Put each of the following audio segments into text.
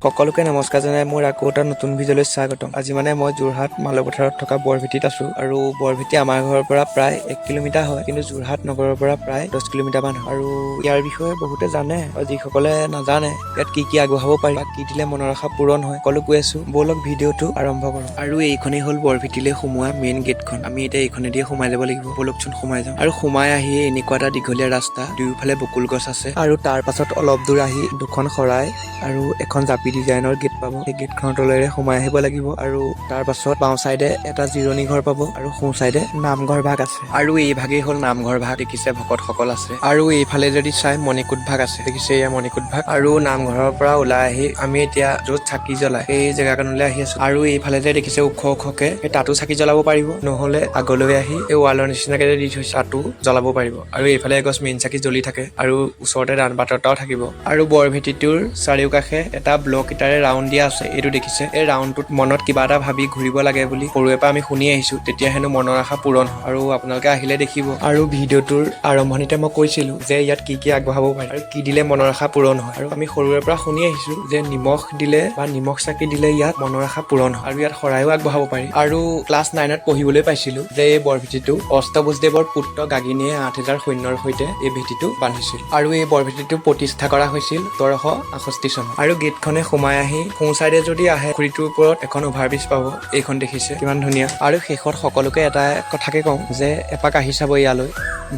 সকলোকে নমস্কাৰ জনাই মোৰ আকৌ এটা নতুন ভিডিঅ'লৈ স্বাগতম। আজি মই জুৰহাট মালপথাৰত থকা বৰভেটিত আছো আৰু বৰভেটি আমাৰ ঘৰৰ পৰা প্ৰায় 1 কিলোমিটাৰ হয়, কিন্তু জুৰহাট নগৰৰ পৰা প্ৰায় 10 কিলোমিটাৰ মান হয়। আৰু ইয়াৰ বিষয়ে বহুতে জানে আৰু যিসকলে নাজানে ইয়াত কি আগবঢ়াব পাৰি বা কি দিলে মনৰ আশা পূৰণ হয় সকলো কৈ আছো। বলক ভিডিঅ'টো আৰম্ভ কৰোঁ। আৰু এইখনেই হ'ল বৰভেটিলৈ সোমোৱা মেইন গেটখন। আমি এতিয়া এইখনেদিয়ে সোমাই যাব লাগিব। বলকচোন সোমাই যাওঁ। আৰু সোমাই আহি এনেকুৱা এটা দীঘলীয়া ৰাস্তা, দুয়োফালে বকুল গছ আছে আৰু তাৰ পাছত অলপ দূৰ আহি দুখন শৰাই আৰু এখন জাপি ডিজাইনৰ গেট পাব। সেই গেটখনৰ তলেৰে সোমাই আহিব লাগিব আৰু তাৰ পাছত বাওঁ চাইডে এটা জিৰণি ঘৰ পাব আৰু সোঁ চাইডে নামঘৰ ভাগ আছে। আৰু এই ভাগেই হ'ল নামঘৰ ভাগ। দেখিছে ভকতসকল আছে আৰু এইফালে যদি চাই মণিকূট ভাগ আছে। দেখিছে এয়া মণিকূট ভাগ। আৰু নামঘৰৰ পৰা ওলাই আহি আমি এতিয়া য'ত চাকি জ্বলাই এই জেগাকনলৈ আহি আছো। আৰু এইফালে যে দেখিছে ওখকে সেই তাতো চাকি জ্বলাব পাৰিব, নহলে আগলৈ আহি এই ৱালৰ নিচিনাকে দি থৈছে তাতো জ্বলাব পাৰিব। আৰু এইফালে এগছ মেইন চাকি জ্বলি থাকে আৰু ওচৰতে দান বাট এটাও থাকিব। আৰু বৰভেটিটোৰ চাৰিওকাষে এটা ব্লক ইটাৰে ৰাউণ্ড দিয়া আছে। এইটো দেখিছে, এই ৰাউণ্ডটোত মনত কিবা এটা ভাবি ঘূৰিব লাগে বুলি সৰুৰে পৰা আমি শুনি আহিছো, তেতিয়া হেনো মনৰ আশা পূৰণ হয়। আৰু আপোনালোকে আহিলে দেখিব। আৰু ভিডিঅ'টোৰ আৰম্ভণিতে মই কৈছিলো যে ইয়াত কি আগবঢ়াব পাৰি আৰু কি দিলে মনৰ আশা পূৰণ হয়। আৰু আমি সৰুৰে পৰা শুনি আহিছো যে নিমখ দিলে বা নিমখ চাকি দিলে ইয়াত মনৰ আশা পূৰণ হয়। আৰু ইয়াত শৰাইও আগবঢ়াব পাৰি। আৰু ক্লাছ 9ত পঢ়িবলৈ পাইছিলো যে এই বৰভেটিটো অষ্টভুজদেৱৰ পুত্ৰ গাগিনীয়ে 8,000 সৈন্যৰ সৈতে এই ভেটিটো বান্ধিছিল। আৰু এই বৰভেটিটো প্ৰতিষ্ঠা কৰা হৈছিল 1768 চনত। আৰু গেটখনে সোমাই আহি সোঁ চাইডে যদি আহে পুখুৰীটোৰ ওপৰত এখন অভাৰব্ৰিজ পাব। এইখন দেখিছে কিমান ধুনীয়া। আৰু শেষত সকলোকে এটা কথাকে কওঁ যে এপাক আহি চাব ইয়ালৈ,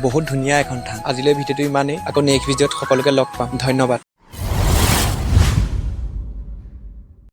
বহুত ধুনীয়া এখন ঠাই। আজিলৈ ভিডিঅ'টো ইমানেই। আকৌ নেক্সট ভিডিঅ'ত সকলোকে লগ পাম। ধন্যবাদ।